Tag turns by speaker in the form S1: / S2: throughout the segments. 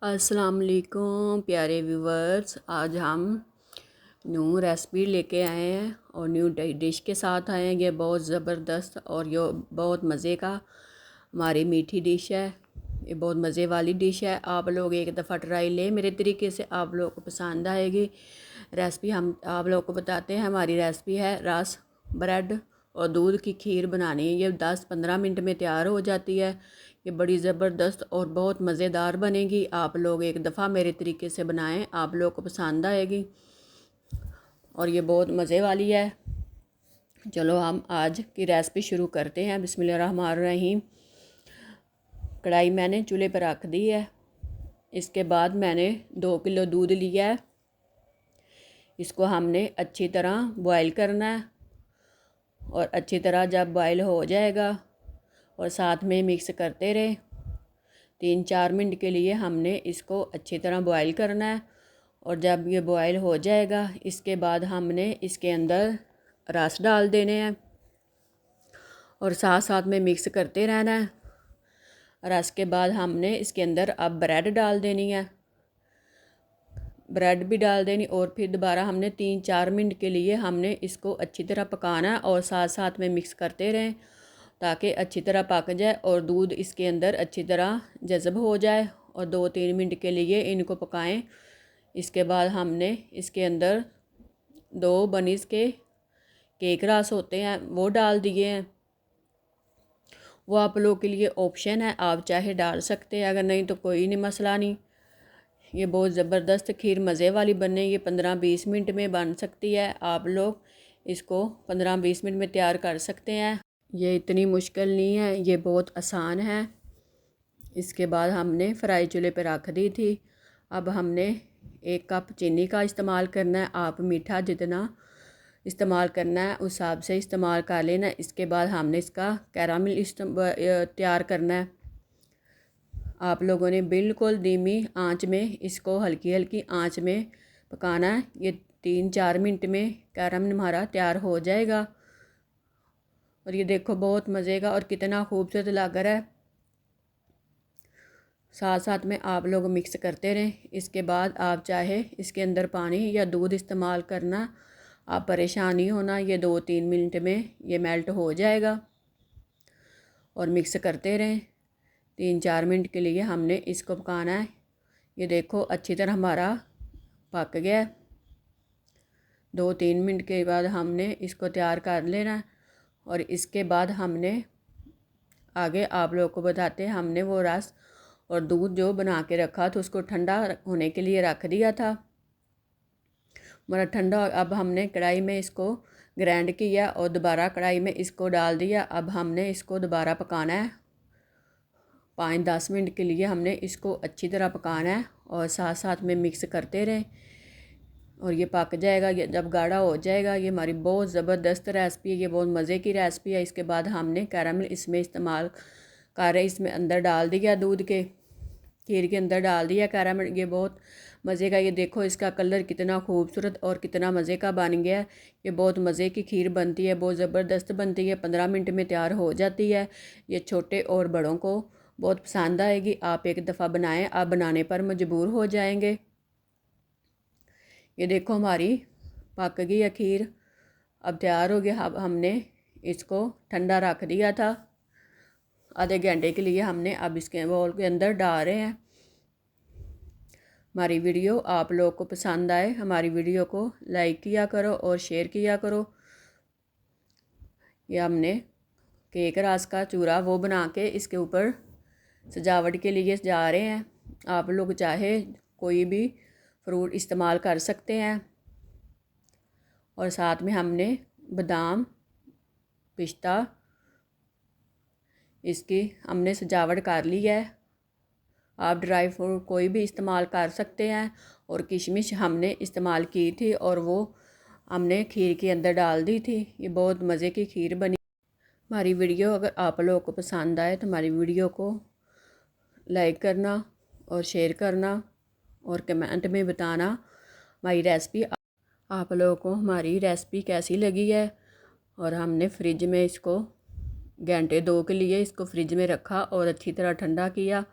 S1: अस्सलाम वालेकुम प्यारे व्यूवर्स। आज हम न्यू रेसिपी लेके आए हैं और न्यू डिश के साथ आए हैं। ये बहुत ज़बरदस्त और ये बहुत मज़े का हमारी मीठी डिश है। ये बहुत मज़े वाली डिश है। आप लोग एक दफ़ा ट्राई लें मेरे तरीके से, आप लोग को पसंद आएगी। रेसिपी हम आप लोग को बताते हैं। हमारी रेसिपी है रस ब्रेड और दूध की खीर बनानी है। ये 10-15 मिनट में तैयार हो जाती है। ये बड़ी ज़बरदस्त और बहुत मज़ेदार बनेगी। आप लोग एक दफ़ा मेरे तरीके से बनाएं, आप लोग को पसंद आएगी और ये बहुत मज़े वाली है। चलो हम आज की रेसिपी शुरू करते हैं। बिस्मिल्लाहिर्रहमानिर्रहीम। कढ़ाई मैंने चूल्हे पर रख दी है। इसके बाद मैंने 2 किलो दूध लिया है। इसको हमने अच्छी तरह बॉयल करना है और अच्छी तरह जब बॉयल हो जाएगा और साथ में मिक्स करते रहे। 3-4 मिनट के लिए हमने इसको अच्छी तरह बॉयल करना है और जब ये बॉयल हो जाएगा इसके बाद हमने इसके अंदर रस डाल देने हैं और साथ साथ में मिक्स करते रहना है। रस के बाद हमने इसके अंदर अब ब्रेड डाल देनी है। ब्रेड भी डाल देनी और फिर दोबारा हमने 3-4 मिनट के लिए हमने इसको अच्छी तरह पकाना है और साथ साथ में मिक्स करते रहें ताकि अच्छी तरह पक जाए और दूध इसके अंदर अच्छी तरह जज़ब हो जाए। और 2-3 मिनट के लिए इनको पकाएं। इसके बाद हमने इसके अंदर 2 बनीज़ के केक रस होते हैं वो डाल दिए हैं। वो आप लोग के लिए ऑप्शन है, आप चाहे डाल सकते हैं, अगर नहीं तो कोई नहीं, मसला नहीं। ये बहुत ज़बरदस्त खीर मज़े वाली बनने, ये 15-20 मिनट में बन सकती है। आप लोग इसको 15-20 मिनट में तैयार कर सकते हैं। ये इतनी मुश्किल नहीं है, ये बहुत आसान है। इसके बाद हमने फ्राई चूल्हे पर रख दी थी। अब हमने 1 कप चीनी का इस्तेमाल करना है। आप मीठा जितना इस्तेमाल करना है उस हिसाब से इस्तेमाल कर लेना। इसके बाद हमने इसका कैरामल तैयार करना है। आप लोगों ने बिल्कुल धीमी आंच में इसको हल्की हल्की आंच में पकाना है। ये 3-4 मिनट में कैरामल हमारा तैयार हो जाएगा। और ये देखो बहुत मज़े का और कितना खूबसूरत लग रहा है। साथ साथ में आप लोग मिक्स करते रहें। इसके बाद आप चाहे इसके अंदर पानी या दूध इस्तेमाल करना, आप परेशान नहीं होना। ये 2-3 मिनट में ये मेल्ट हो जाएगा और मिक्स करते रहें। 3-4 मिनट के लिए हमने इसको पकाना है। ये देखो अच्छी तरह हमारा पक गया है। 2-3 मिनट के बाद हमने इसको तैयार कर लेना है। और इसके बाद हमने आगे आप लोग को बताते हैं, हमने वो रस और दूध जो बना के रखा था उसको ठंडा होने के लिए रख दिया था। हमारा ठंडा, अब हमने कढ़ाई में इसको ग्राइंड किया और दोबारा कढ़ाई में इसको डाल दिया। अब हमने इसको दोबारा पकाना है। 5-10 मिनट के लिए हमने इसको अच्छी तरह पकाना है और साथ साथ में मिक्स करते रहें और ये पक जाएगा। ये जब गाढ़ा हो जाएगा, ये हमारी बहुत ज़बरदस्त रेसिपी है। ये बहुत मज़े की रेसिपी है। इसके बाद हमने कैरामल इसमें इस्तेमाल कर रहे, इसमें अंदर डाल दिया, दूध के खीर के अंदर डाल दिया कैरामल। ये बहुत मज़े का, ये देखो इसका कलर कितना खूबसूरत और कितना मज़े का बन गया है। ये बहुत मज़े की खीर बनती है, बहुत ज़बरदस्त बनती है। 15 मिनट में तैयार हो जाती है। ये छोटे और बड़ों को बहुत पसंद आएगी। आप एक दफ़ा बनाएं, आप बनाने पर मजबूर हो जाएंगे। ये देखो हमारी पक गई है खीर, अब तैयार हो गया। अब हमने इसको ठंडा रख दिया था आधे घंटे के लिए। हमने अब इसके बाउल के अंदर डाल रहे हैं। हमारी वीडियो आप लोग को पसंद आए, हमारी वीडियो को लाइक किया करो और शेयर किया करो। ये हमने केक रस का चूरा वो बना के इसके ऊपर सजावट के लिए जा रहे हैं। आप लोग चाहे कोई भी फ्रूट इस्तेमाल कर सकते हैं। और साथ में हमने बादाम, पिस्ता, इसकी हमने सजावट कर ली है। आप ड्राई फ्रूट कोई भी इस्तेमाल कर सकते हैं। और किशमिश हमने इस्तेमाल की थी और वो हमने खीर के अंदर डाल दी थी। ये बहुत मज़े की खीर बनी। हमारी वीडियो अगर आप लोगों को पसंद आए तो हमारी वीडियो को लाइक करना और शेयर करना और कमेंट में बताना हमारी रेसिपी आप लोगों को हमारी रेसिपी कैसी लगी है। और हमने फ्रिज में इसको घंटे 2 के लिए इसको फ्रिज में रखा और अच्छी तरह ठंडा किया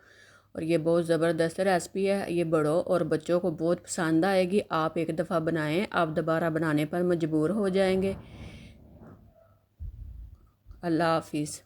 S1: और ये बहुत ज़बरदस्त रेसिपी है। ये बड़ों और बच्चों को बहुत पसंद आएगी। आप एक दफ़ा बनाएं, आप दोबारा बनाने पर मजबूर हो जाएंगे। अल्लाह हाफिज़।